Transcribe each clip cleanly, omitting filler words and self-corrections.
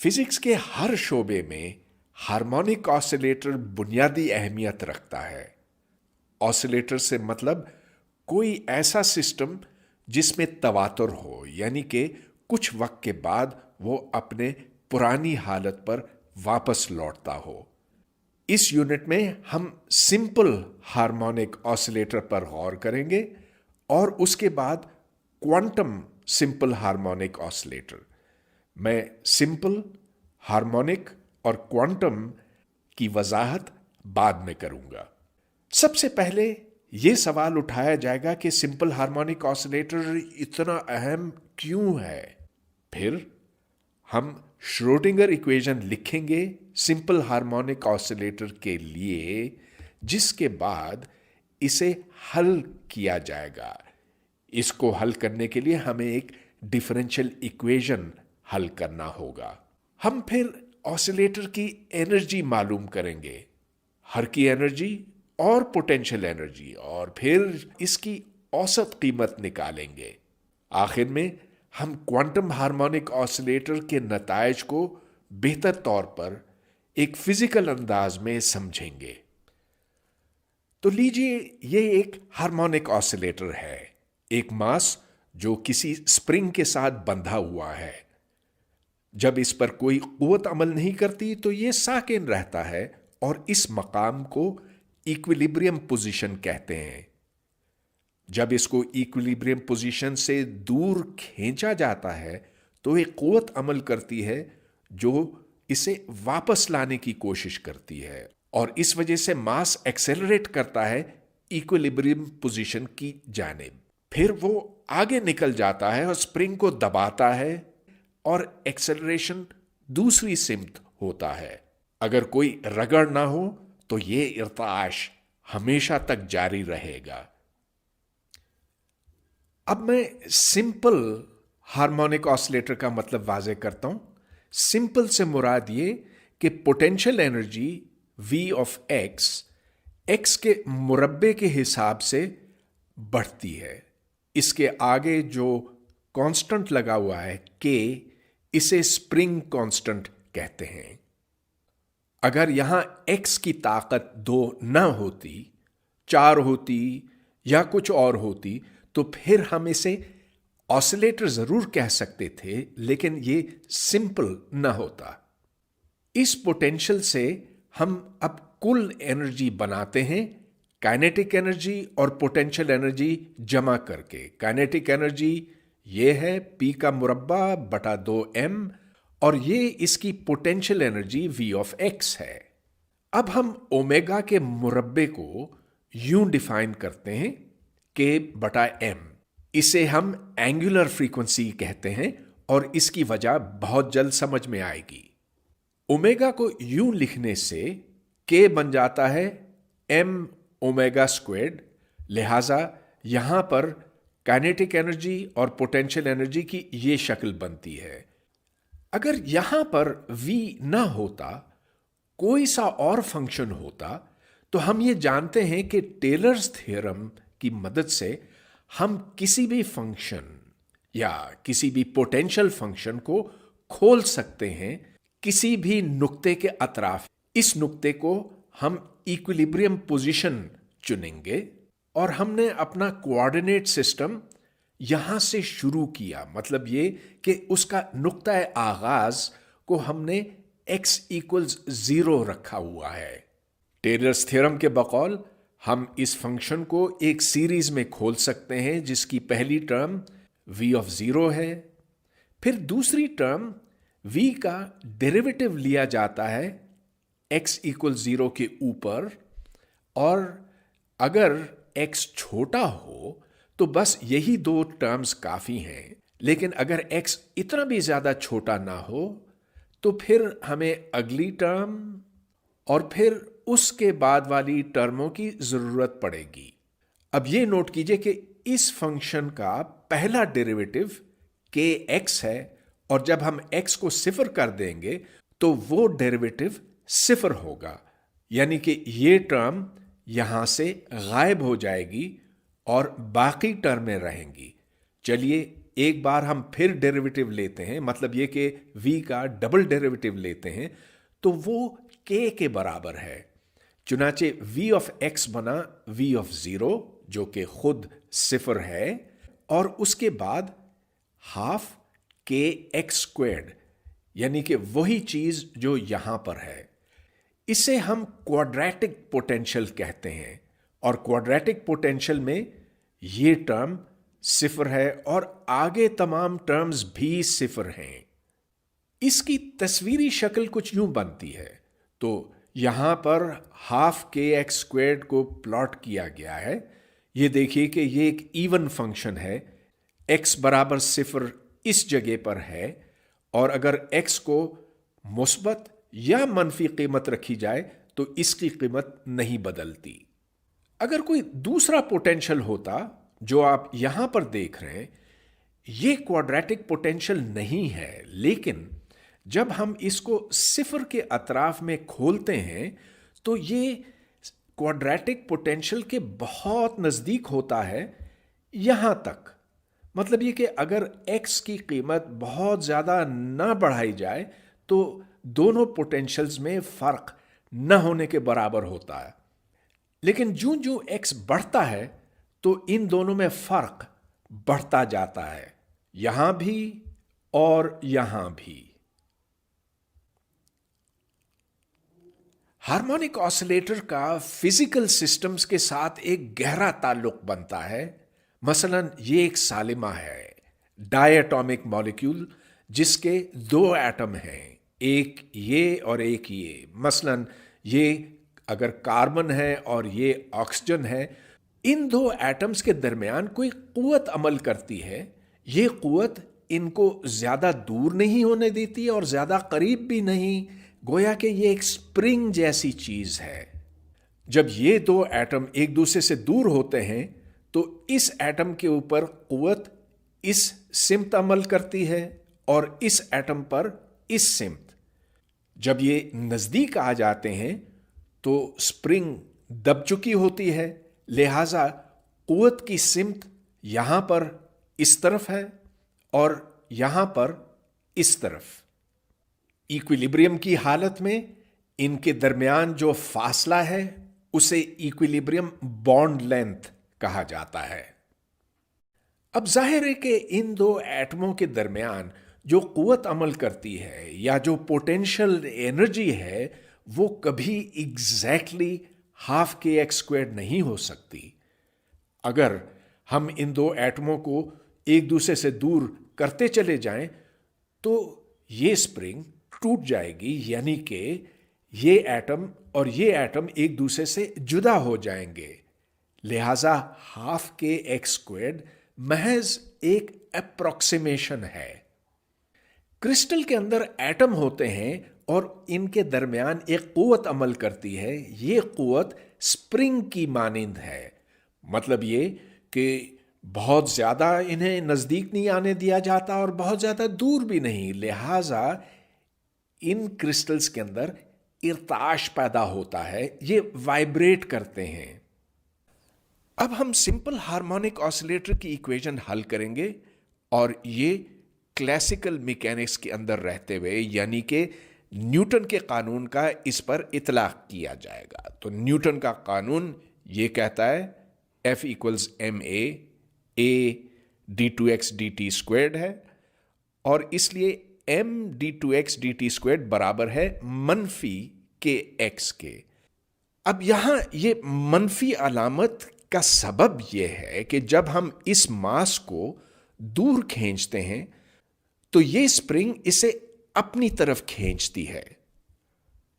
Physics के हर शोबे में हार्मोनिक ऑसिलेटर बुनियादी अहमियत रखता है। ऑसिलेटर से मतलब कोई ऐसा सिस्टम जिसमें तवातुर हो, यानी कि कुछ वक्त के बाद वो अपने पुरानी हालत पर वापस लौटता हो। इस यूनिट में हम सिंपल हार्मोनिक ऑसिलेटर पर गौर करेंगे और उसके बाद क्वांटम सिंपल हार्मोनिक ऑसिलेटर। मैं सिंपल, हार्मोनिक और क्वांटम की वजाहत बाद में करूंगा। सबसे पहले यह सवाल उठाया जाएगा कि सिंपल हार्मोनिक ऑसिलेटर इतना अहम क्यों है। फिर हम श्रोडिंगर इक्वेशन लिखेंगे सिंपल हार्मोनिक ऑसिलेटर के लिए, जिसके बाद इसे हल किया जाएगा। इसको हल करने के लिए हमें एक डिफरेंशियल इक्वेशन हल करना होगा। हम फिर ऑसिलेटर की एनर्जी मालूम करेंगे, हर की एनर्जी और पोटेंशियल एनर्जी, और फिर इसकी औसत कीमत निकालेंगे। आखिर में हम क्वांटम हार्मोनिक ऑसिलेटर के नतायज को बेहतर तौर पर एक फिजिकल अंदाज में समझेंगे। तो लीजिए, यह एक हार्मोनिक ऑसिलेटर है, एक मास जो किसी स्प्रिंग के साथ बंधा हुआ है। जब इस पर कोई कुव्वत अमल नहीं करती तो यह साकिन रहता है और इस मकाम को इक्विलिब्रियम पोजीशन कहते हैं। जब इसको इक्विलिब्रियम पोजीशन से दूर खींचा जाता है तो एक कुव्वत अमल करती है जो इसे वापस लाने की कोशिश करती है, और इस वजह से मास एक्सेलरेट करता है इक्विलिब्रियम पोजीशन की जानिब। फिर वो आगे निकल जाता है और स्प्रिंग को दबाता है और एक्सेलरेशन दूसरी सिमत होता है। अगर कोई रगड़ ना हो तो ये इर्ताश हमेशा तक जारी रहेगा। अब मैं सिंपल हार्मोनिक ऑसिलेटर का मतलब वाजे करता हूं। सिंपल से मुराद ये कि potential energy V of x के मुरब्बे के हिसाब से बढ़ती है। इसके आगे जो कांस्टेंट लगा हुआ है k, इसे स्प्रिंग कांस्टेंट कहते हैं। अगर यहां x की ताकत 2 न होती, 4 होती या कुछ और होती, तो फिर हम इसे ऑसिलेटर जरूर कह सकते थे, लेकिन यह सिंपल न होता। इस पोटेंशियल से हम अब कुल एनर्जी बनाते हैं, काइनेटिक एनर्जी और पोटेंशियल एनर्जी जमा करके। काइनेटिक एनर्जी ये है P का मुरब्बा बटा 2m, और ये इसकी potential energy V of x है। अब हम ओमेगा के मुरब्बे को यूं डिफाइन करते हैं K बटा m। इसे हम एंगुलर फ्रीक्वेंसी कहते हैं और इसकी वजह बहुत जल्द समझ में आएगी। ओमेगा को यूं लिखने से K बन जाता है m ओमेगा स्क्वेर्ड, लिहाजा यहां पर काइनेटिक एनर्जी और पोटेंशियल एनर्जी की यह शक्ल बनती है। अगर यहां पर V ना होता, कोई सा और फंक्शन होता, तो हम ये जानते हैं कि टेलर्स थ्योरम की मदद से हम किसी भी फंक्शन या किसी भी पोटेंशियल फंक्शन को खोल सकते हैं किसी भी नुक्ते के अतराफ। इस नुक्ते को हम इक्विलिब्रियम पोजीशन चुनेंगे और हमने अपना कोऑर्डिनेट सिस्टम यहां से शुरू किया। मतलब ये कि उसका नुक्ता आगाज को हमने x इक्वल्स 0 रखा हुआ है। टेलर्स थ्योरम के बकौल हम इस फंक्शन को एक सीरीज में खोल सकते हैं जिसकी पहली टर्म v ऑफ 0 है, फिर दूसरी टर्म v का डेरिवेटिव लिया जाता है x इक्वल 0 के ऊपर, और अगर x छोटा हो तो बस यही 2 टर्म्स काफी हैं। लेकिन अगर x इतना भी ज्यादा छोटा ना हो तो फिर हमें अगली टर्म और फिर उसके बाद वाली टर्मों की जरूरत पड़ेगी। अब यह नोट कीजिए कि इस फंक्शन का पहला डेरिवेटिव kx है, और जब हम x को 0 कर देंगे तो वो डेरिवेटिव 0 होगा, यानी कि ये टर्म यहां से गायब हो जाएगी और बाकी टर्में रहेंगी। चलिए एक बार हम फिर डेरिवेटिव लेते हैं, मतलब ये कि v का डबल डेरिवेटिव लेते हैं, तो वो k के बराबर है। चुनाचे v ऑफ x बना v ऑफ 0 जो कि खुद सिफर है, और उसके बाद हाफ के एक्स स्क्वेर्ड, यानी कि वही चीज जो यहां पर है। इसे हम क्वाड्रेटिक पोटेंशियल कहते हैं, और क्वाड्रेटिक पोटेंशियल में ये टर्म सिफर है और आगे तमाम टर्म्स भी सिफर हैं। इसकी तस्वीरी शक्ल कुछ यूं बनती है। तो यहां पर हाफ के एक्स स्क्वेर्ड को प्लॉट किया गया है। ये देखिए कि ये एक इवन फंक्शन है, x बराबर सिफर इस जगह पर है, और अगर x को मुस्बत या मनफी कीमत रखी जाए तो इसकी कीमत नहीं बदलती। अगर कोई दूसरा पोटेंशियल होता जो आप यहां पर देख रहे हैं, ये क्वाड्रेटिक पोटेंशियल नहीं है, लेकिन जब हम इसको सिफर के अतराफ में खोलते हैं तो ये क्वाड्रेटिक पोटेंशियल के बहुत नजदीक होता है, यहां तक। मतलब ये कि अगर x की कीमत बहुत ज्यादा ना बढ़ाई जाए तो दोनों पोटेंशियल्स में फर्क न होने के बराबर होता है, लेकिन जूं जूं x बढ़ता है तो इन दोनों में फर्क बढ़ता जाता है, यहां भी और यहां भी। हार्मोनिक ऑसिलेटर का फिजिकल सिस्टम्स के साथ एक गहरा ताल्लुक बनता है। मसलन ये एक सालिमा है, डायटॉमिक मॉलिक्यूल, जिसके दो एटम हैं, एक ये और एक ये। मसलन ये अगर कार्बन है और ये ऑक्सीजन है, इन दो एटम्स के दरमियान कोई कुव्वत अमल करती है। ये कुव्वत इनको ज्यादा दूर नहीं होने देती और ज्यादा करीब भी नहीं, गोया कि ये एक स्प्रिंग जैसी चीज है। जब ये दो एटम एक दूसरे से दूर होते हैं तो इस एटम के ऊपर कुव्वत इस सिमत अमल करती है और इस एटम पर इस सिमत। जब ये नजदीक आ जाते हैं तो स्प्रिंग दब चुकी होती है, लिहाजा कुव्वत की सिमत यहां पर इस तरफ है और यहां पर इस तरफ। इक्विलिब्रियम की हालत में इनके दरमियान जो फासला है उसे इक्विलिब्रियम बॉन्ड लेंथ कहा जाता है। अब जाहिर है कि इन दो एटमों के दरमियान जो कुव्वत अमल करती है या जो पोटेंशियल एनर्जी है वो कभी एग्जैक्टली हाफ के एक्स स्क्वेयर नहीं हो सकती। अगर हम इन दो एटमों को एक दूसरे से दूर करते चले जाएं तो ये स्प्रिंग टूट जाएगी, यानी कि ये एटम और ये एटम एक दूसरे से जुदा हो जाएंगे। लिहाजा हाफ के एक्स स्क्वेर्ड महज एक अप्रोक्सीमेशन है। क्रिस्टल के अंदर एटम होते हैं और इनके दरमियान एक कुव्वत अमल करती है। ये कुव्वत स्प्रिंग की मानिंद है, मतलब ये कि बहुत ज्यादा इन्हें नजदीक नहीं आने दिया जाता और बहुत ज्यादा दूर भी नहीं। लिहाजा इन क्रिस्टल्स के अंदर इर्ताश पैदा होता है, ये वाइब्रेट करते हैं। अब हम सिंपल हार्मोनिक ऑसिलेटर की इक्वेशन हल करेंगे और ये क्लासिकल मैकेनिक्स के अंदर रहते हुए, यानी कि न्यूटन के कानून का इस पर इतलाक किया जाएगा। तो न्यूटन का कानून ये कहता है F equals ma d2x dt squared है, और इसलिए m d2x dt स्क्वेर्ड बराबर है मनफी के x के। अब यहां ये मनफी अलामत का सबब यह है कि जब हम इस मास को दूर खींचते हैं तो ये स्प्रिंग इसे अपनी तरफ खींचती है,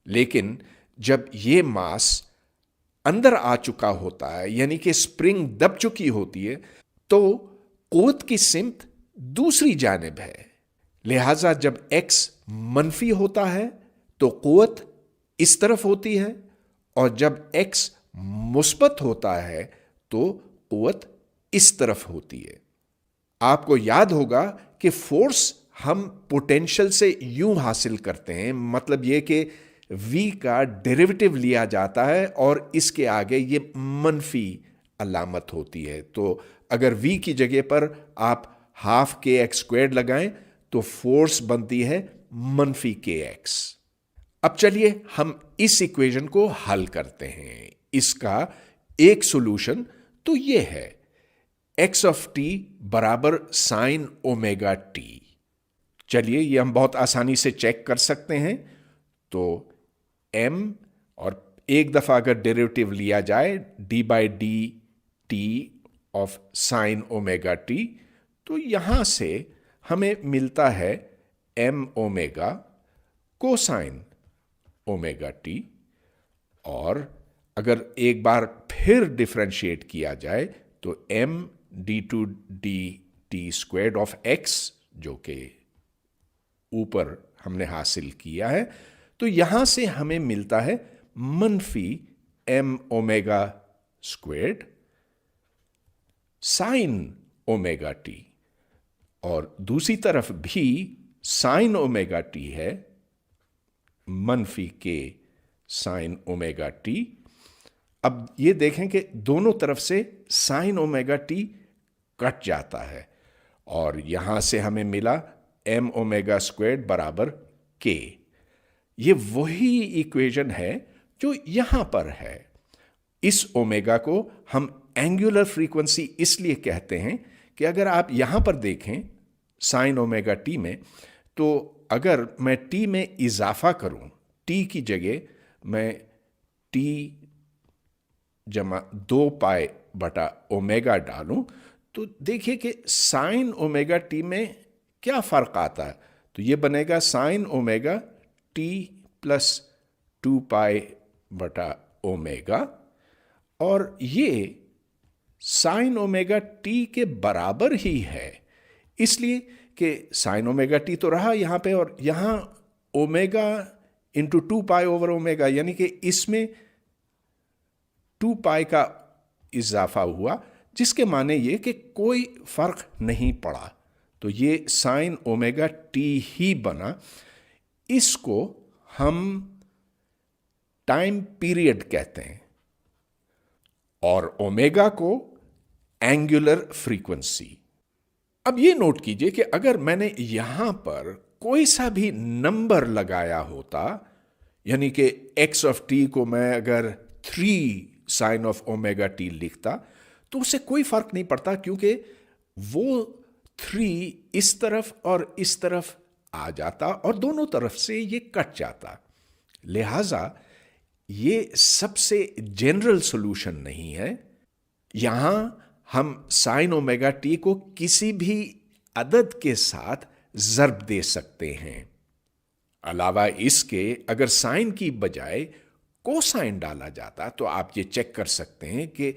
लेकिन जब ये मास अंदर आ चुका होता है, यानी कि स्प्रिंग दब चुकी होती है, तो कुव्वत की सिमत दूसरी जानिब है। लिहाजा जब x मनफी होता है तो कुव्वत इस तरफ होती है, और जब x मुस्बत होता है तो कुव्वत इस तरफ होती है। आपको याद होगा कि फोर्स हम पोटेंशियल से यूं हासिल करते हैं, मतलब यह कि v का डेरिवेटिव लिया जाता है और इसके आगे ये मनफी अलामत होती है। तो अगर v की जगह पर आप हाफ के एक्स स्क्वायर्ड लगाएं तो फोर्स बनती है मनफी के एक्स। अब चलिए हम इस इक्वेशन को हल करते हैं। इसका एक सॉल्यूशन तो यह है एक्स ऑफ टी बराबर साइन ओमेगा टी। चलिए ये हम बहुत आसानी से चेक कर सकते हैं। तो m और एक दफा अगर डेरिवेटिव लिया जाए d by d T of sine omega T, तो यहां से हमें मिलता है m omega cosine omega T. और अगर एक बार फिर डिफरेंशिएट किया जाए तो m d two d t squared of x, जो कि ऊपर हमने हासिल किया है, तो यहां से हमें मिलता है मनफी m omega squared sine omega T. और दूसरी तरफ भी साइन ओमेगा टी है, मनफी के साइन ओमेगा टी। अब ये देखें कि दोनों तरफ से साइन ओमेगा टी कट जाता है और यहां से हमें मिला m ओमेगा स्क्वायर्ड बराबर k। ये वही इक्वेशन है जो यहां पर है। इस ओमेगा को हम एंगुलर फ्रीक्वेंसी इसलिए कहते हैं कि अगर आप यहां पर देखें साइन ओमेगा टी में, तो अगर मैं टी में इजाफा करूं, टी की जगह मैं टी जमा 2 पाई बटा ओमेगा डालूं, तो देखिए कि साइन ओमेगा टी में क्या फर्क आता है। तो ये बनेगा साइन ओमेगा टी प्लस 2 पाई बटा ओमेगा, और ये साइन ओमेगा टी के बराबर ही है, इसलिए कि साइन ओमेगा टी तो रहा यहां पे और यहां omega into 2 pi over omega, यानी कि इसमें 2 पाई का इजाफा हुआ, जिसके माने ये कि कोई फर्क नहीं पड़ा। तो ये साइन ओमेगा टी ही बना। इसको हम टाइम पीरियड कहते हैं और ओमेगा को एंगुलर फ्रीक्वेंसी। अब ये नोट कीजिए कि अगर मैंने यहां पर कोई सा भी नंबर लगाया होता, यानी कि एक्स ऑफ टी को मैं अगर 3 साइन ऑफ ओमेगा टी लिखता, तो उससे कोई फर्क नहीं पड़ता, क्योंकि वो 3 इस तरफ और इस तरफ आ जाता और दोनों तरफ से ये कट जाता। लिहाजा ये सबसे जनरल सॉल्यूशन नहीं है। यहां हम साइन ओमेगा टी को किसी भी अदद के साथ ज़र्ब दे सकते हैं। अलावा इसके अगर साइन की बजाय कोसाइन डाला जाता, तो आप ये चेक कर सकते हैं कि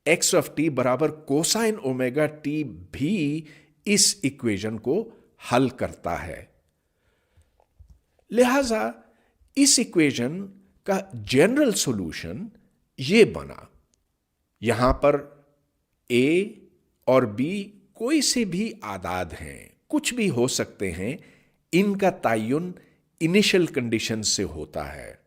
एक्स ऑफ टी बराबर कोसाइन ओमेगा टी भी इस इक्वेशन को हल करता है। लिहाजा इस इक्वेशन का जनरल सॉल्यूशन ये बना। यहां पर ए और बी कोई से भी आदाद हैं, कुछ भी हो सकते हैं, इनका तायुन इनिशियल कंडीशन से होता है।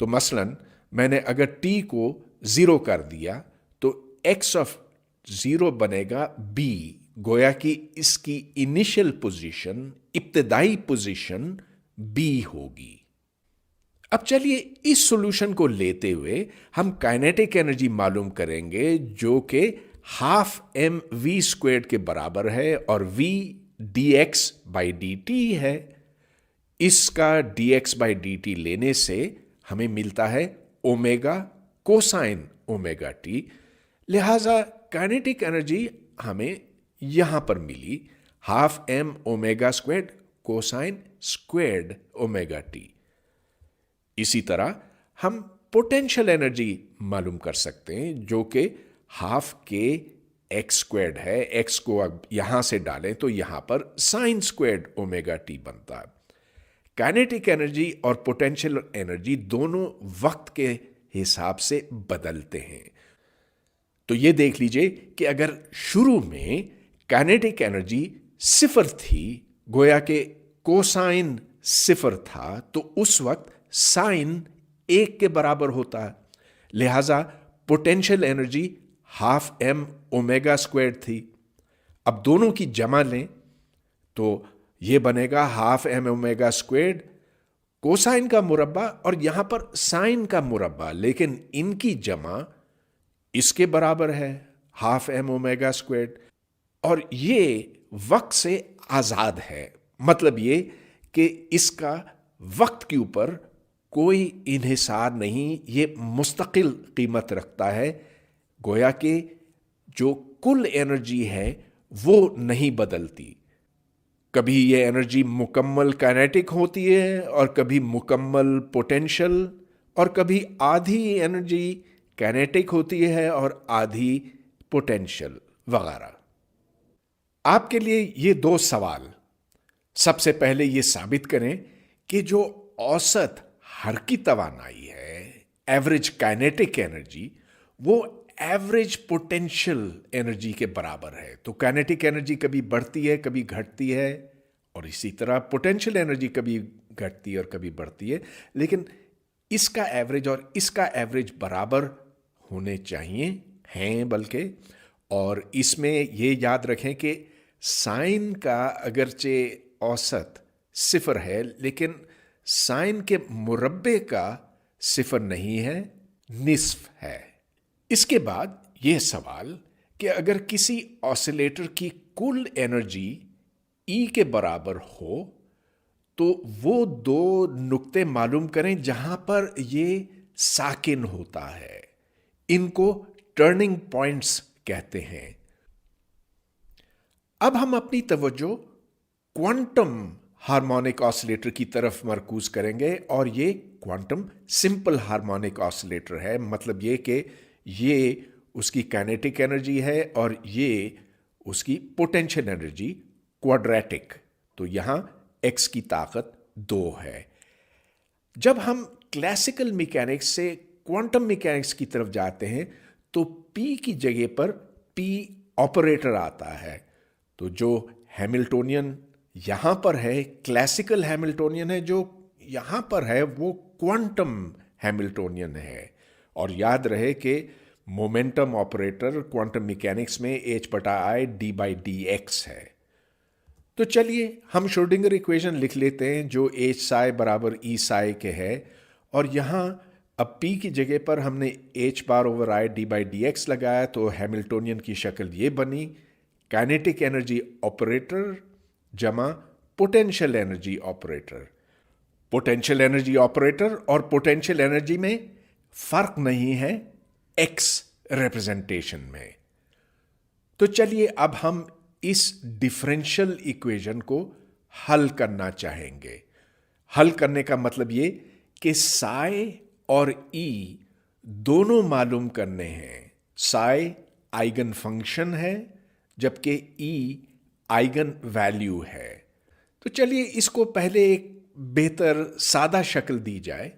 तो मसलन मैंने अगर टी को 0 कर दिया तो एक्स ऑफ 0 बनेगा बी, गोया कि इसकी इनिशियल पोजीशन, इब्तदाई पोजीशन बी होगी। अब चलिए इस सॉल्यूशन को लेते हुए हम काइनेटिक एनर्जी मालूम करेंगे, जो कि हाफ एम वी स्क्वायर्ड के बराबर है और v d x by d t है। इसका d x by d t लेने से हमें मिलता है ओमेगा कोसाइन ओमेगा टी। लिहाजा काइनेटिक एनर्जी हमें यहां पर मिली half m omega squared cosine squared omega t. इसी तरह हम पोटेंशियल एनर्जी मालूम कर सकते हैं, जो कि हाफ के एक्स स्क्वायर्ड है। एक्स को अब यहां से डालें तो यहां पर साइन स्क्वायर्ड ओमेगा टी बनता है। काइनेटिक एनर्जी और पोटेंशियल एनर्जी दोनों वक्त के हिसाब से बदलते हैं। तो यह देख लीजिए कि अगर शुरू में काइनेटिक एनर्जी 0 थी, गोया के कोसाइन 0 था, तो उस वक्त साइन 1 के बराबर होता है। लिहाजा potential energy half m omega squared थी। अब दोनों की जमा लें तो ये बनेगा half m omega squared cosine का मुरब्बा और यहां पर साइन का मुरब्बा, लेकिन इनकी जमा इसके बराबर है हाफ एम ओमेगा स्क्वेर्ड, और ये वक्त से आजाद है। मतलब ये कि इसका वक्त के ऊपर कोई इन्हिसार नहीं, ये मुस्तकिल कीमत रखता है। गोया कि जो कुल एनर्जी है वो नहीं बदलती। कभी ये एनर्जी मुकम्मल काइनेटिक होती है और कभी मुकम्मल पोटेंशियल, और कभी आधी एनर्जी काइनेटिक होती है और आधी पोटेंशियल वगैरह। आपके लिए ये दो सवाल। सबसे पहले ये साबित करें कि जो औसत हरकी तवानाई है, एवरेज काइनेटिक एनर्जी, वो एवरेज पोटेंशियल एनर्जी के बराबर है। तो काइनेटिक एनर्जी कभी बढ़ती है कभी घटती है, और इसी तरह पोटेंशियल एनर्जी कभी घटती है और कभी बढ़ती है, लेकिन इसका एवरेज और इसका एवरेज बराबर होने चाहिए, हैं बल्कि। और इसमें ये याद रखें कि साइन का अगरचे औसत सिफर है, लेकिन साइन के मुरब्बे का सिफर नहीं है, निस्फ है। इसके बाद यह सवाल कि अगर किसी ऑसिलेटर की कुल एनर्जी ई के बराबर हो तो वो दो नुक्ते मालूम करें जहां पर ये साकिन होता है। इनको टर्निंग पॉइंट्स कहते हैं। अब हम अपनी तवज्जो क्वांटम हार्मोनिक ऑसिलेटर की तरफ मरकूज करेंगे, और ये क्वांटम सिंपल हार्मोनिक ऑसिलेटर है। मतलब ये कि ये उसकी काइनेटिक एनर्जी है और ये उसकी पोटेंशियल एनर्जी क्वाड्रेटिक। तो यहां एक्स की ताकत 2 है। जब हम क्लासिकल मैकेनिक्स से क्वांटम मैकेनिक्स की तरफ जाते हैं तो पी की जगह पर पी ऑपरेटर आता है। तो जो हैमिल्टोनियन यहां पर है, क्लासिकल हैमिल्टोनियन है, जो यहां पर है वो क्वांटम हैमिल्टोनियन है। और याद रहे कि मोमेंटम ऑपरेटर क्वांटम मैकेनिक्स में h/i d/dx है। तो चलिए हम श्रोडिंगर इक्वेशन लिख लेते हैं जो h psi बराबर e psi के है, और यहां अब p की जगह पर हमने h/i d/dx लगाया, तो हैमिल्टोनियन की शक्ल ये बनी, काइनेटिक एनर्जी ऑपरेटर जमा potential energy operator. Potential energy operator और पोटेंशियल एनर्जी में फर्क नहीं है एक्स रिप्रेजेंटेशन में। तो चलिए अब हम इस डिफरेंशियल इक्वेशन को हल करना चाहेंगे। हल करने का मतलब ये कि साई और ई दोनों मालूम करने हैं। साई आइगन फंक्शन है जबकि ई आइगन वैल्यू है। तो चलिए इसको पहले एक बेहतर सादा शक्ल दी जाए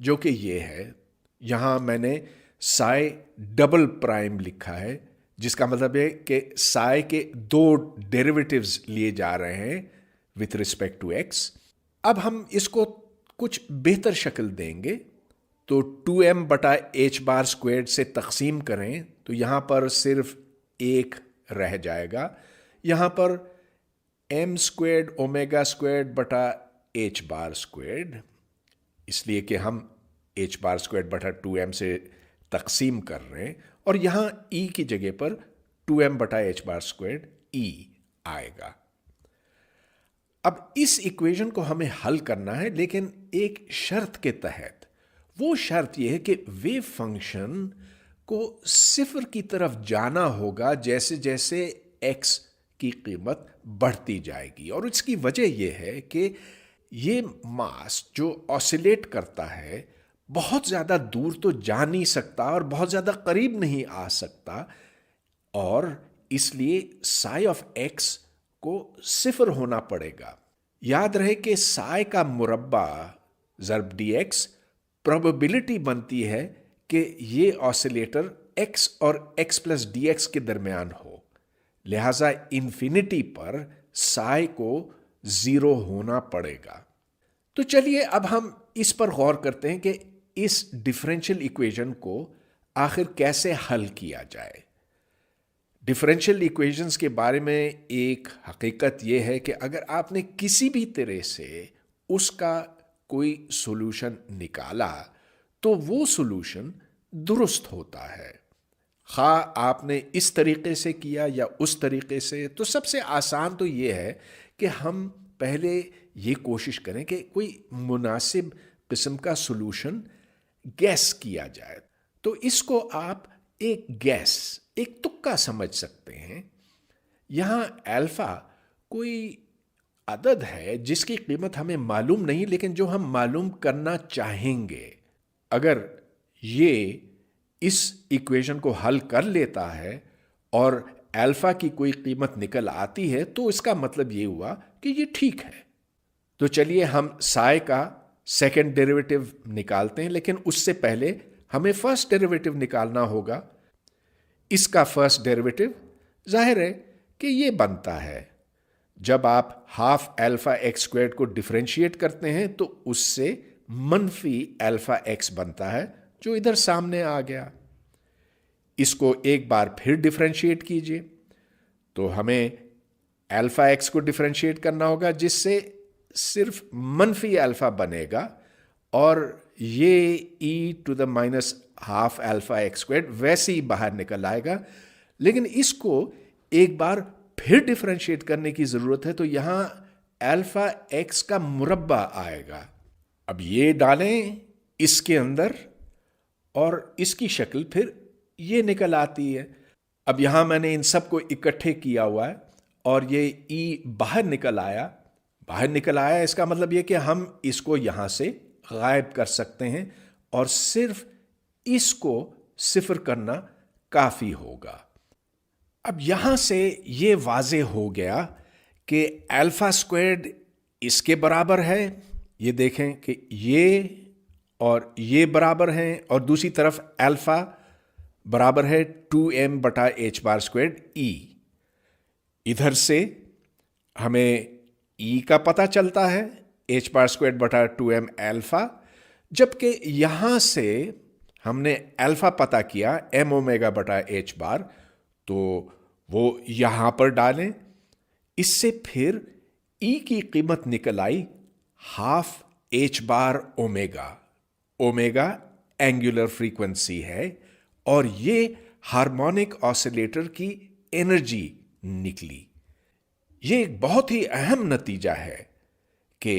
जो कि ये है। यहां मैंने साई डबल प्राइम लिखा है, जिसका मतलब है कि साई के 2 डेरिवेटिव्स लिए जा रहे हैं विथ रिस्पेक्ट टू एक्स। अब हम इसको कुछ बेहतर शक्ल देंगे, तो 2m/h² से तकसीम करें तो यहां पर सिर्फ 1 रह जाएगा। यहां पर m² ω²h², इसलिए कि हम h²/2m से तकसीम कर रहे हैं, और यहां e की जगह पर 2m/h² आएगा। अब इस इक्वेशन को हमें हल करना है, लेकिन एक शर्त के तहत। वो शर्त यह है कि वेव फंक्शन को सिफर की तरफ जाना होगा जैसे जैसे x की कीमत बढ़ती जाएगी। और इसकी वजह यह है कि ये मास जो ऑसिलेट करता है बहुत ज़्यादा दूर तो जा नहीं सकता और बहुत ज़्यादा करीब नहीं आ सकता, और इसलिए साई ऑफ एक्स को सिफर होना पड़ेगा। याद रहे कि साई का मुरब्बा ज़र्ब dx प्रोबेबिलिटी बनती है कि ये ऑसिलेटर x और x+ dx के दरमियान हो, लिहाजा इन्फिनिटी पर साई को 0 होना पड़ेगा। तो चलिए अब हम इस पर गौर करते हैं कि इस डिफरेंशियल इक्वेशन को आखिर कैसे हल किया जाए। डिफरेंशियल इक्वेशंस के बारे में एक हकीकत यह है कि अगर आपने किसी भी तरह से उसका कोई सॉल्यूशन निकाला तो वो सॉल्यूशन दुरुस्त होता है। खा आपने इस तरीके से किया या उस तरीके से, तो सबसे आसान तो ये है कि हम पहले ये कोशिश करें कि कोई मुनासिब किस्म का सॉल्यूशन गैस किया जाए। तो इसको आप एक गैस, एक तुक्का समझ सकते हैं। यहाँ अल्फा कोई अदद है जिसकी कीमत हमें मालूम नहीं, लेकिन जो हम मालूम करना चाहेंगे। अगर ये इस इक्वेशन को हल कर लेता है और अल्फा की कोई कीमत निकल आती है तो इसका मतलब ये हुआ कि ये ठीक है। तो चलिए हम साई का सेकंड डेरिवेटिव निकालते हैं, लेकिन उससे पहले हमें फर्स्ट डेरिवेटिव निकालना होगा। इसका फर्स्ट डेरिवेटिव जाहिर है कि ये बनता है, जब आप हाफ अल्फा एक्स स्क्वायर्ड को डिफरेंशिएट करते हैं तो उससे मनफी अल्फा एक्स बनता है, जो इधर सामने आ गया। इसको एक बार फिर डिफरेंशिएट कीजिए तो हमें अल्फा एक्स को डिफरेंशिएट करना होगा, जिससे सिर्फ मनफी अल्फा बनेगा और ये e to the minus half alpha x squared वैसे ही बाहर निकल आएगा। लेकिन इसको एक बार फिर डिफरेंशिएट करने की जरूरत है, तो यहां अल्फा एक्स का मुरब्बा आएगा। अब ये डालें इसके अंदर और इसकी शक्ल फिर ये निकल आती है। अब यहां मैंने इन सब को इकट्ठे किया हुआ है और ये ई बाहर निकल आया। बाहर निकल आया इसका मतलब ये कि हम इसको यहां से गायब कर सकते हैं और सिर्फ इसको सिफर करना काफी होगा। अब यहां से ये वाजे हो गया कि अल्फा स्क्वायर्ड इसके बराबर है। ये देखें कि ये और ये बराबर हैं और दूसरी तरफ अल्फा बराबर है 2m बटा h बार स्क्वायर्ड ई। इधर से हमें ई का पता चलता है h बार स्क्वायर्ड बटा 2m अल्फा, जबकि यहां से हमने अल्फा पता किया m ओमेगा बटा h बार, तो वो यहां पर डालें। इससे फिर ई की कीमत निकल आई हाफ h बार ओमेगा। ओमेगा एंगुलर फ्रीक्वेंसी है और ये हार्मोनिक ऑसिलेटर की एनर्जी निकली। ये एक बहुत ही अहम नतीजा है कि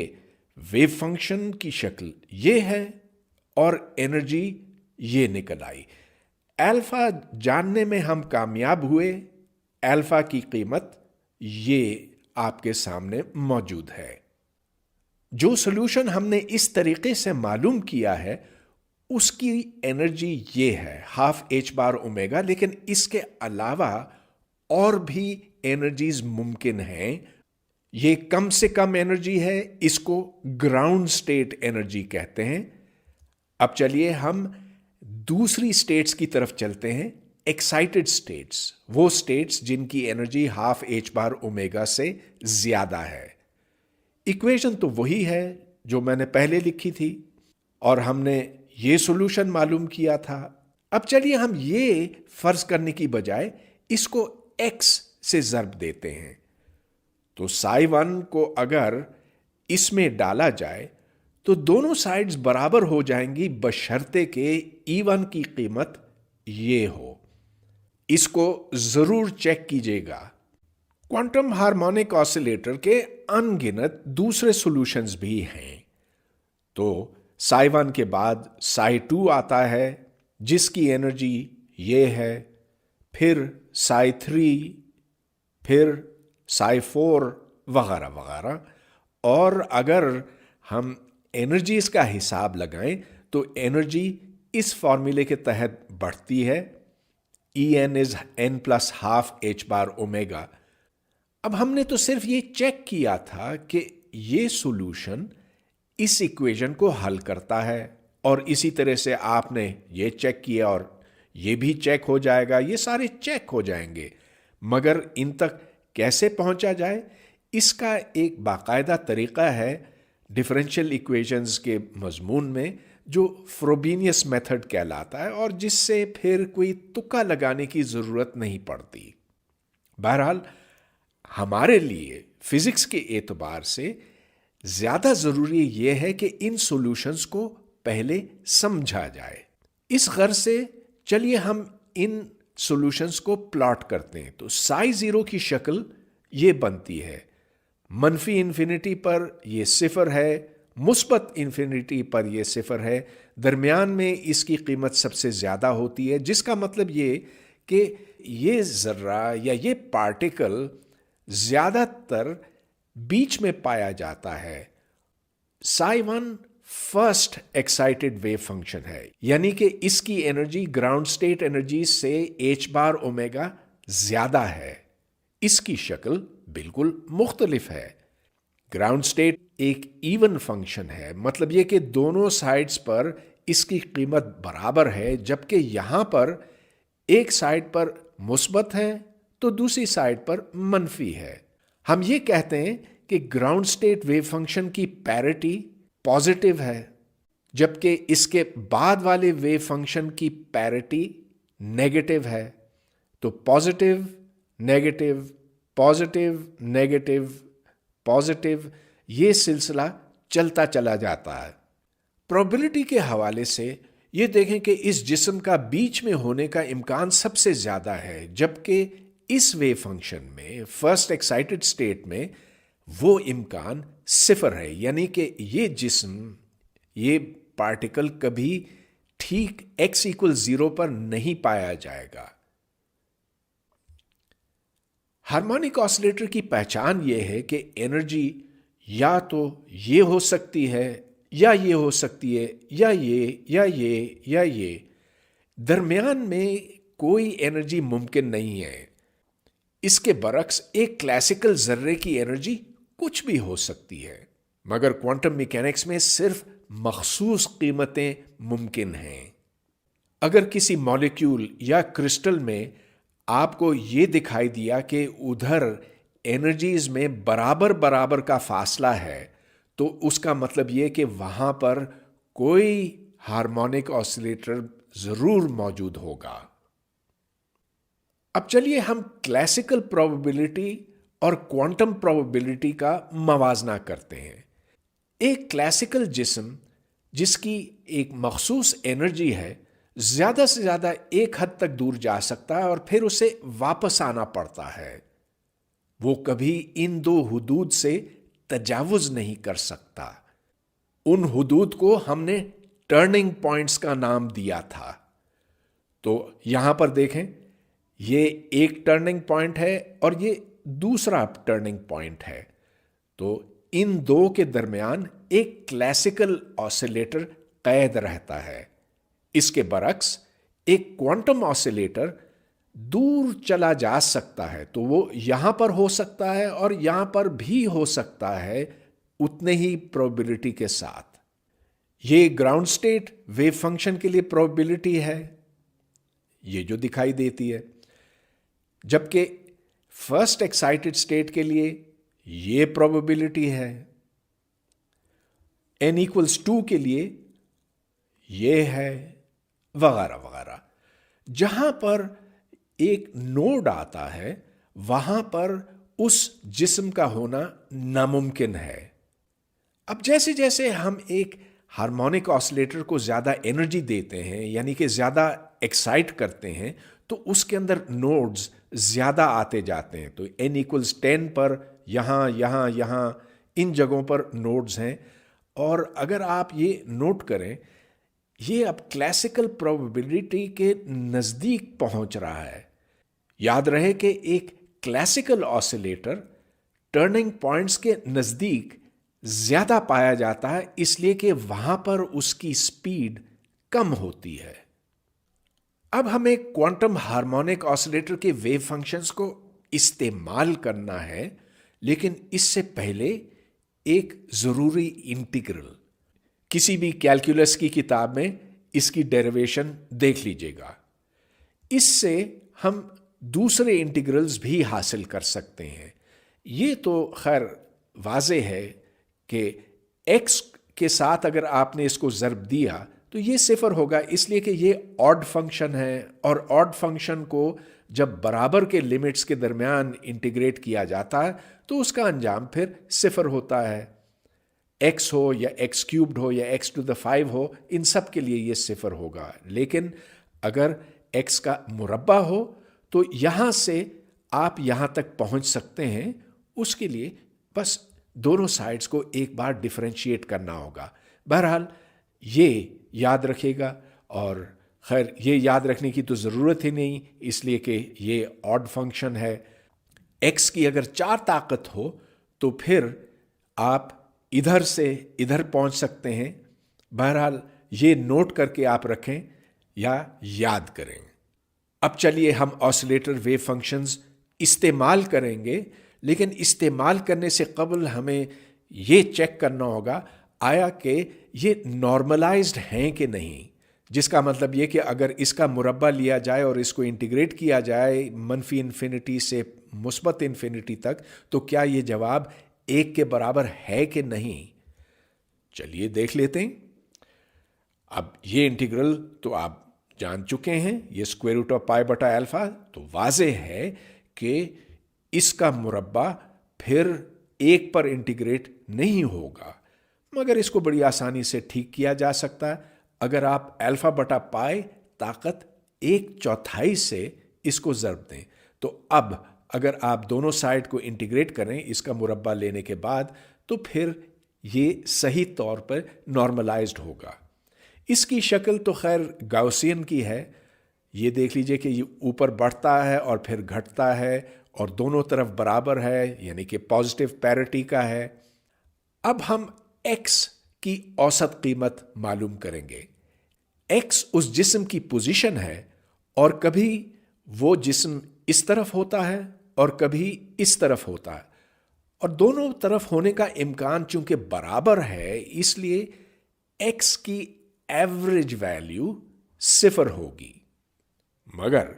वेव फंक्शन की शक्ल ये है और एनर्जी ये निकल आई। अल्फा जानने में हम कामयाब हुए। अल्फा की कीमत ये आपके सामने मौजूद है। जो सॉल्यूशन हमने इस तरीके से मालूम किया है उसकी एनर्जी ये है हाफ h बार ओमेगा, लेकिन इसके अलावा और भी एनर्जीज मुमकिन हैं। ये कम से कम एनर्जी है, इसको ग्राउंड स्टेट एनर्जी कहते हैं। अब चलिए हम दूसरी स्टेट्स की तरफ चलते हैं, एक्साइटेड स्टेट्स, वो स्टेट्स जिनकी एनर्जी हाफ h बार ओमेगा से ज्यादा है। इक्वेशन तो वही है जो मैंने पहले लिखी थी और हमने ये सॉल्यूशन मालूम किया था। अब चलिए हम ये फर्ज करने की बजाय इसको x से ज़र्ब देते हैं। तो साई 1 को अगर इसमें डाला जाए तो दोनों साइड्स बराबर हो जाएंगी, बशर्ते के E1 की कीमत ये हो। इसको जरूर चेक कीजिएगा। क्वांटम हार्मोनिक ऑसिलेटर के अनगिनत दूसरे सॉल्यूशंस भी हैं। तो साई 1 के बाद साई 2 आता है जिसकी एनर्जी ये है, फिर साई 3, फिर साई 4 वगैरह वगैरह। और अगर हम एनर्जीज का हिसाब लगाएं तो एनर्जी इस फॉर्मूले के तहत बढ़ती है, En is n plus half h bar omega. अब हमने तो सिर्फ ये चेक किया था कि ये सॉल्यूशन इस इक्वेशन को हल करता है और इसी तरह से आपने ये चेक किया और ये भी चेक हो जाएगा, ये सारे चेक हो जाएंगे। मगर इन तक कैसे पहुंचा जाए, इसका एक बाकायदा तरीका है डिफरेंशियल इक्वेशंस के मजमून में, जो फ्रोबेनियस मेथड कहलाता है और जिससे फिर कोई तुक्का लगाने की ज़रूरत नहीं पड़ती। बहरहाल हमारे लिए फिजिक्स के एतबार से ज्यादा जरूरी यह है कि इन सॉल्यूशंस को पहले समझा जाए। इस गर्ज से चलिए हम इन सॉल्यूशंस को प्लॉट करते हैं। तो साई जीरो की शक्ल ये बनती है, मनफी इन्फिनिटी पर ये सिफर है, मुस्बत इन्फिनिटी पर ये सिफर है, दरमियान में इसकी कीमत सबसे ज्यादा होती है, जिसका मतलब ये कि ये जर्रा या ये पार्टिकल ज्यादातर बीच में पाया जाता है। Psi one first excited wave function है, यानी कि इसकी एनर्जी ग्राउंड स्टेट एनर्जी से h बार ओमेगा ज्यादा है। इसकी शक्ल बिल्कुल मुख्तलिफ है। ग्राउंड स्टेट एक इवन फंक्शन है, मतलब यह कि दोनों साइड्स पर इसकी कीमत बराबर है, जबकि यहां पर एक साइड पर मुस्बत है तो दूसरी साइड पर मनफी है। हम ये कहते हैं कि ग्राउंड स्टेट वेव फंक्शन की पैरिटी पॉजिटिव है, जबकि इसके बाद वाले वेव फंक्शन की पैरिटी नेगेटिव है। तो positive negative positive negative positive, ये सिलसिला चलता चला जाता है। प्रोबेबिलिटी के हवाले से ये देखें कि इस जिस्म का बीच में होने का इम्कान सबसे ज्यादा है, जबकि इस वेव फंक्शन में फर्स्ट एक्साइटेड स्टेट में वो इम्कान सिफर है, यानी कि ये जिस्म, ये पार्टिकल कभी ठीक x = 0 पर नहीं पाया जाएगा। हार्मोनिक ऑसिलेटर की पहचान यह है कि एनर्जी या तो ये हो सकती है या ये हो सकती है या ये या ये या ये, दरमियान में कोई एनर्जी मुमकिन नहीं है। इसके बरक्स एक क्लासिकल जर्रे की एनर्जी कुछ भी हो सकती है, मगर क्वांटम मैकेनिक्स में सिर्फ मखसूस कीमतें मुमकिन हैं। अगर किसी मॉलिक्यूल या क्रिस्टल में आपको ये दिखाई दिया कि उधर एनर्जीज में बराबर बराबर का फासला है, तो उसका मतलब यह कि वहां पर कोई हार्मोनिक ऑसिलेटर जरूर मौजूद होगा। अब चलिए हम क्लासिकल प्रोबेबिलिटी और क्वांटम प्रोबेबिलिटी का मवाजना करते हैं। एक क्लासिकल जिस्म जिसकी एक मखसूस एनर्जी है, ज्यादा से ज्यादा एक हद तक दूर जा सकता है और फिर उसे वापस आना पड़ता है। वो कभी इन दो हुदूद से तजावुज नहीं कर सकता। उन हुदूद को हमने टर्निंग पॉइंट्स का नाम दिया था। तो यहां पर देखें, ये एक टर्निंग पॉइंट है और ये दूसरा टर्निंग पॉइंट है। तो इन दो के दरमियान एक क्लासिकल ऑसिलेटर कैद रहता है। इसके बरक्स एक क्वांटम ऑसिलेटर दूर चला जा सकता है, तो वो यहां पर हो सकता है और यहां पर भी हो सकता है उतने ही प्रोबेबिलिटी के साथ। ये ग्राउंड स्टेट वेव फंक्शन के लिए प्रोबेबिलिटी है, ये जो दिखाई देती है, जबकि फर्स्ट एक्साइटेड स्टेट के लिए ये प्रोबेबिलिटी है। n = 2 के लिए ये है, वगैरह वगैरह। जहां पर एक नोड आता है वहां पर उस जिस्म का होना नामुमकिन है। अब जैसे जैसे हम एक हार्मोनिक ऑसिलेटर को ज्यादा एनर्जी देते हैं, यानी कि ज्यादा एक्साइट करते हैं, तो उसके अंदर नोड्स ज्यादा आते जाते हैं। तो n = 10 पर यहां यहां यहां इन जगहों पर नोड्स हैं। और अगर आप ये नोट करें, ये अब क्लासिकल प्रोबेबिलिटी के नजदीक पहुंच रहा है। याद रहे कि एक क्लासिकल ऑसिलेटर टर्निंग पॉइंट्स के नजदीक ज्यादा पाया जाता है, इसलिए कि वहां पर उसकी स्पीड कम होती है। अब हमें क्वांटम हार्मोनिक ऑसिलेटर के वेव फंक्शंस को इस्तेमाल करना है, लेकिन इससे पहले एक जरूरी इंटीग्रल, किसी भी कैलकुलस की किताब में इसकी डेरिवेशन देख लीजिएगा। इससे हम दूसरे इंटीग्रल्स भी हासिल कर सकते हैं। ये तो खैर वाजे है कि x के साथ अगर आपने इसको ज़र्ब दिया तो ये सिफर होगा, इसलिए कि ये ऑड फंक्शन है और ऑड फंक्शन को जब बराबर के लिमिट्स के दरमियान इंटीग्रेट किया जाता है तो उसका अंजाम फिर सिफर होता है। x हो या x क्यूब्ड हो या x टू द 5 हो, इन सब के लिए ये सिफर होगा। लेकिन अगर x का मुरब्बा हो तो यहां से आप यहां तक पहुंच सकते हैं। उसके लिए बस दोनों साइड्स को एक बार डिफरेंशिएट करना होगा। बहरहाल ये याद रखेगा, और खैर ये याद रखने की तो ज़रूरत ही नहीं, इसलिए कि ये ऑड फंक्शन है। x की अगर 4 ताकत हो तो फिर आप इधर से इधर पहुंच सकते हैं। बहरहाल ये नोट करके आप रखें या याद करें। अब चलिए हम ऑसिलेटर वेव फंक्शंस इस्तेमाल करेंगे, लेकिन इस्तेमाल करने से कबल हमें ये चेक करना होगा आया कि ये नॉर्मलाइज्ड हैं कि नहीं। जिसका मतलब ये कि अगर इसका मुरब्बा लिया जाए और इसको इंटीग्रेट किया जाए मनफी इन्फिनिटी से मुस्बत इन्फिनिटी तक, तो क्या ये जवाब 1 के बराबर है कि नहीं। चलिए देख लेते हैं। अब ये इंटीग्रल तो आप जान चुके हैं, ये स्क्वायर रूट ऑफ पाई बटा अल्फा, तो वाजे है कि इसका मुरब्बा फिर 1 पर इंटीग्रेट नहीं होगा, मगर इसको बड़ी आसानी से ठीक किया जा सकता है। अगर आप अल्फा बटा पाई ताकत 1/4 से इसको ज़र्ब दें, तो अब अगर आप दोनों साइड को इंटीग्रेट करें इसका मुरब्बा लेने के बाद, तो फिर ये सही तौर पर नॉर्मलाइज्ड होगा। इसकी शक्ल तो खैर गाउसियन की है। ये देख लीजिए कि ये ऊपर बढ़ता है और फिर घटता है और दोनों तरफ बराबर है, यानी कि पॉजिटिव पैरिटी का है। अब हम x की औसत कीमत मालूम करेंगे। x उस जिस्म की पोजीशन है, और कभी वो जिस्म इस तरफ होता है और कभी इस तरफ होता है, और दोनों तरफ होने का इम्कान चूंकि बराबर है, इसलिए x की एवरेज वैल्यू 0 होगी। मगर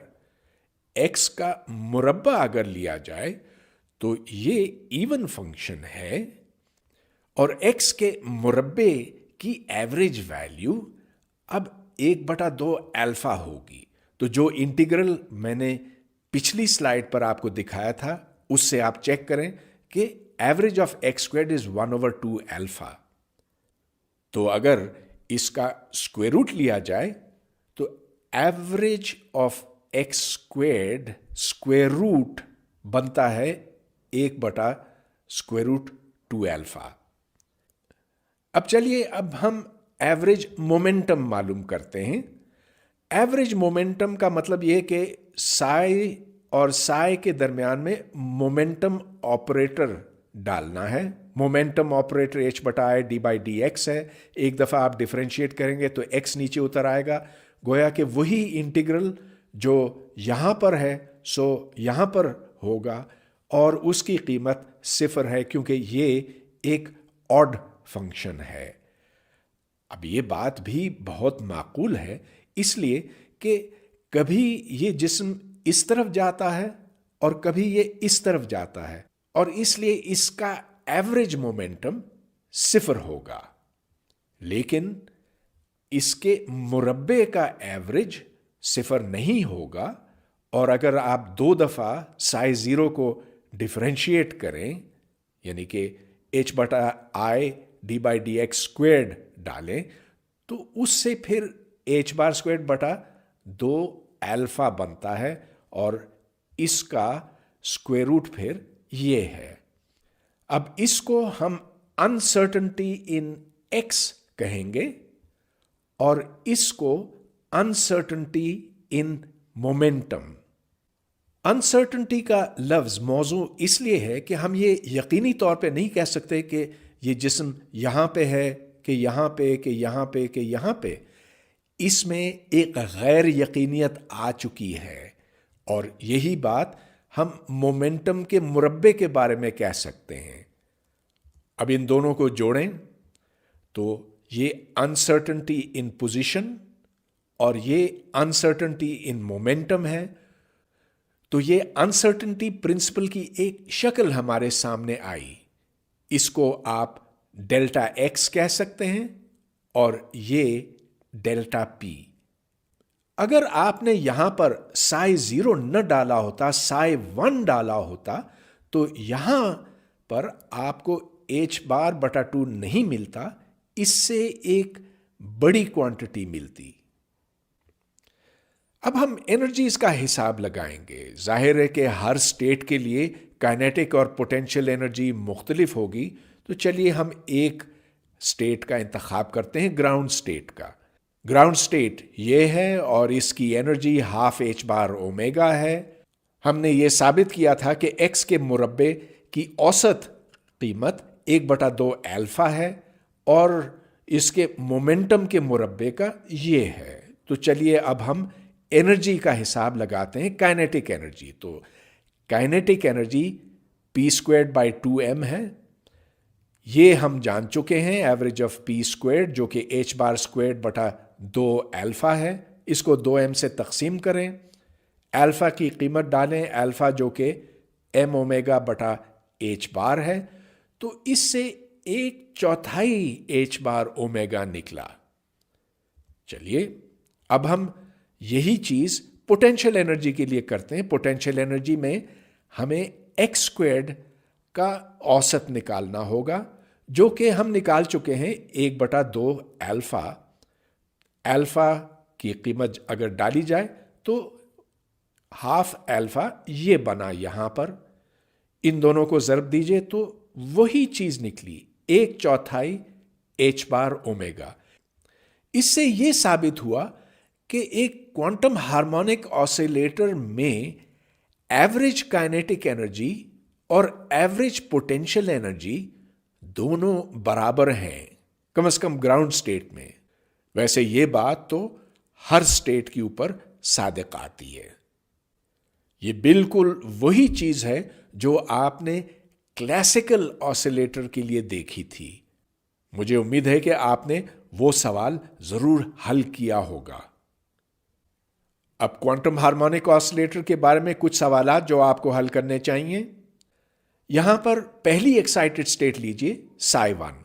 x का मुरब्बा अगर लिया जाए तो ये इवन फंक्शन है, और x के मुरब्बे की एवरेज वैल्यू अब 1/2 अल्फा होगी। तो जो इंटीग्रल मैंने पिछली स्लाइड पर आपको दिखाया था उससे आप चेक करें कि average of x squared is 1/2 alpha. तो अगर इसका स्क्वायर रूट लिया जाए तो average of x squared square root बनता है 1/√2 अल्फा। अब चलिए अब हम एवरेज मोमेंटम मालूम करते हैं। एवरेज मोमेंटम का मतलब यह कि साई और साई के दरमियान में मोमेंटम ऑपरेटर डालना है। मोमेंटम ऑपरेटर h/i/d/dx है। एक दफ़ा आप डिफरेंशिएट करेंगे तो x नीचे उतर आएगा, गोया कि वही इंटीग्रल जो यहां पर है सो यहां पर होगा, और उसकी कीमत 0 है क्योंकि ये एक ऑड फंक्शन है। अब ये बात भी बहुत माकूल है, इसलिए कि कभी ये जिस्म इस तरफ जाता है और कभी ये इस तरफ जाता है, और इसलिए इसका एवरेज मोमेंटम 0 होगा। लेकिन इसके मुरब्बे का एवरेज 0 नहीं होगा, और अगर आप 2 दफ़ा साई 0 को डिफरेंशिएट करें, यानी कि h/i/d/dx स्क्वेयर्ड डालें, तो उससे फिर h²/2 अल्फा बनता है, और इसका स्क्वायर रूट फिर ये है। अब इसको हम अनसर्टेनिटी इन x कहेंगे, और इसको अनसर्टेनिटी इन मोमेंटम। अनसर्टेनिटी का लफ्ज़ मौजू इसलिए है कि हम ये यकीनी तौर पे नहीं कह सकते कि ये जिस्म यहाँ पे है कि यहाँ पे कि यहाँ पे कि यहाँ पे। इसमें एक गैर यकीनियत आ चुकी है, और यही बात हम मोमेंटम के मुरब्बे के बारे में कह सकते हैं। अब इन दोनों को जोड़ें तो ये अनसर्टेनिटी इन पोजीशन और ये अनसर्टेनिटी इन मोमेंटम है। तो ये अनसर्टेनिटी प्रिंसिपल की एक शक्ल हमारे सामने आई। इसको आप डेल्टा एक्स कह सकते हैं और ये डेल्टा पी। अगर आपने यहां पर psi 0 न डाला होता, psi 1 डाला होता, तो यहां पर आपको h बार बटा 2 नहीं मिलता, इससे एक बड़ी क्वांटिटी मिलती। अब हम एनर्जीज का हिसाब लगाएंगे। जाहिर है कि हर स्टेट के लिए काइनेटिक और पोटेंशियल एनर्जी मुख्तलिफ होगी, तो चलिए हम एक स्टेट का इंतखाब करते हैं, ग्राउंड स्टेट का। ग्राउंड स्टेट ये है और इसकी एनर्जी हाफ h बार ओमेगा है। हमने ये साबित किया था कि x के मुरब्बे की औसत कीमत 1/2 अल्फा है और इसके मोमेंटम के मुरब्बे का ये है। तो चलिए अब हम एनर्जी का हिसाब लगाते हैं, काइनेटिक एनर्जी। तो काइनेटिक एनर्जी p²/2m है, ये हम जान चुके हैं, एवरेज ऑफ p² जो कि h²/2 अल्फा है। इसको 2m से तकसीम करें, अल्फा की कीमत डालें, अल्फा जो कि m ओमेगा बटा h बार है, तो इससे 1/4 h बार ओमेगा निकला। चलिए अब हम यही चीज पोटेंशियल एनर्जी के लिए करते हैं। पोटेंशियल एनर्जी में हमें x² का औसत निकालना होगा, जो कि हम निकाल चुके हैं 1/2 अल्फा। अल्फा की कीमत अगर डाली जाए तो हाफ अल्फा ये बना, यहां पर इन दोनों को ज़रब दीजिए तो वही चीज निकली, 1/4 h बार ओमेगा। इससे यह साबित हुआ कि एक क्वांटम हार्मोनिक ऑसिलेटर में एवरेज काइनेटिक एनर्जी और एवरेज पोटेंशियल एनर्जी दोनों बराबर हैं, कम से कम ग्राउंड स्टेट में। वैसे ये बात तो हर स्टेट के ऊपर सादिक आती है। ये बिल्कुल वही चीज है जो आपने क्लासिकल ऑसिलेटर के लिए देखी थी। मुझे उम्मीद है कि आपने वो सवाल जरूर हल किया होगा। अब क्वांटम हार्मोनिक ऑसिलेटर के बारे में कुछ सवाल जो आपको हल करने चाहिए। यहां पर पहली एक्साइटेड स्टेट लीजिए, psi 1।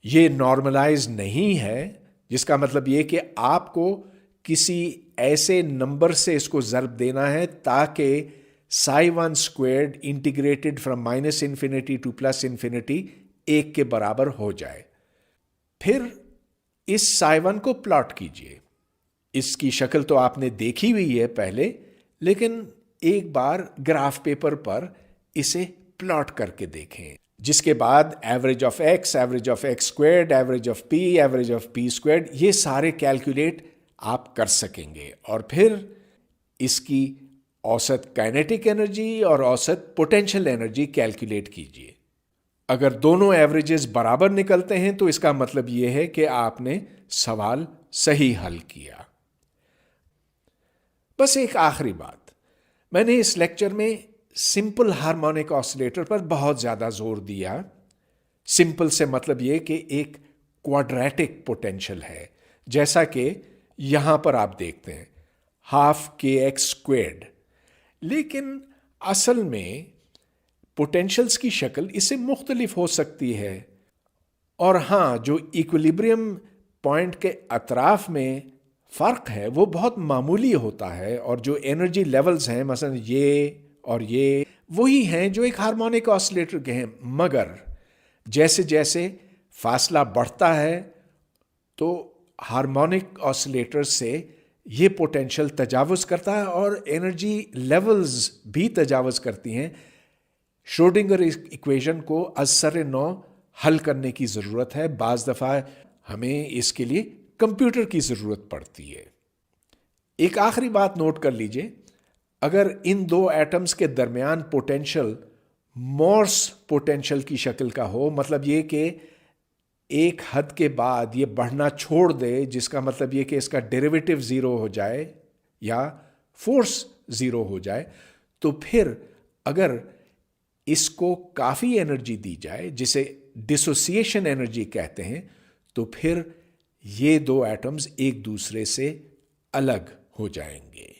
ये नॉर्मलाइज नहीं है, जिसका मतलब ये कि आपको किसी ऐसे नंबर से इसको ज़रब देना है ताकि psi1² इंटीग्रेटेड फ्रॉम -∞ टू +∞ 1 के बराबर हो जाए। फिर इस psi1 को प्लॉट कीजिए। इसकी शक्ल तो आपने देखी हुई है पहले, लेकिन एक बार ग्राफ पेपर पर इसे प्लॉट करके देखें, जिसके बाद average of x, average of x², average of p, average of p², ये सारे कैलकुलेट आप कर सकेंगे और फिर इसकी औसत काइनेटिक एनर्जी और औसत पोटेंशियल एनर्जी कैलकुलेट कीजिए। अगर दोनों एवरेजेस बराबर निकलते हैं तो इसका मतलब यह है कि आपने सवाल सही हल किया। बस एक आखिरी बात, मैंने इस लेक्चर में सिंपल हार्मोनिक ऑसिलेटर पर बहुत ज्यादा जोर दिया। सिंपल से मतलब यह कि एक क्वाड्रेटिक पोटेंशियल है, जैसा कि यहां पर आप देखते हैं, ½ लेकिन असल में पोटेंशियल्स की शक्ल इससे मुख्तलिफ हो सकती है। और हां, जो इक्विलिब्रियम पॉइंट के अतराफ में फर्क है वो बहुत मामूली होता है, और जो एनर्जी लेवल्स हैं, मसलन ये और ये, वही हैं जो एक हार्मोनिक ऑसिलेटर के हैं। मगर जैसे जैसे फासला बढ़ता है तो हार्मोनिक ऑसिलेटर से ये पोटेंशियल तजावुज़ करता है और एनर्जी लेवल्स भी तजावुज़ करती हैं। श्रोडिंगर इक्वेशन को असर नौ हल करने की ज़रूरत है। बाज़ दफ़ा हमें इसके लिए कंप्यूटर की ज़रूरत पड़ती है। एक आखिरी बात नोट कर लीजिए, अगर इन दो एटम्स के दरमियान पोटेंशियल मोर्स पोटेंशियल की शक्ल का हो, मतलब ये कि एक हद के बाद ये बढ़ना छोड़ दे, जिसका मतलब ये कि इसका डेरिवेटिव ज़ीरो हो जाए या फोर्स ज़ीरो हो जाए, तो फिर अगर इसको काफ़ी एनर्जी दी जाए, जिसे डिसोसिएशन एनर्जी कहते हैं, तो फिर ये दो एटम्स एक दूसरे से अलग हो जाएंगे।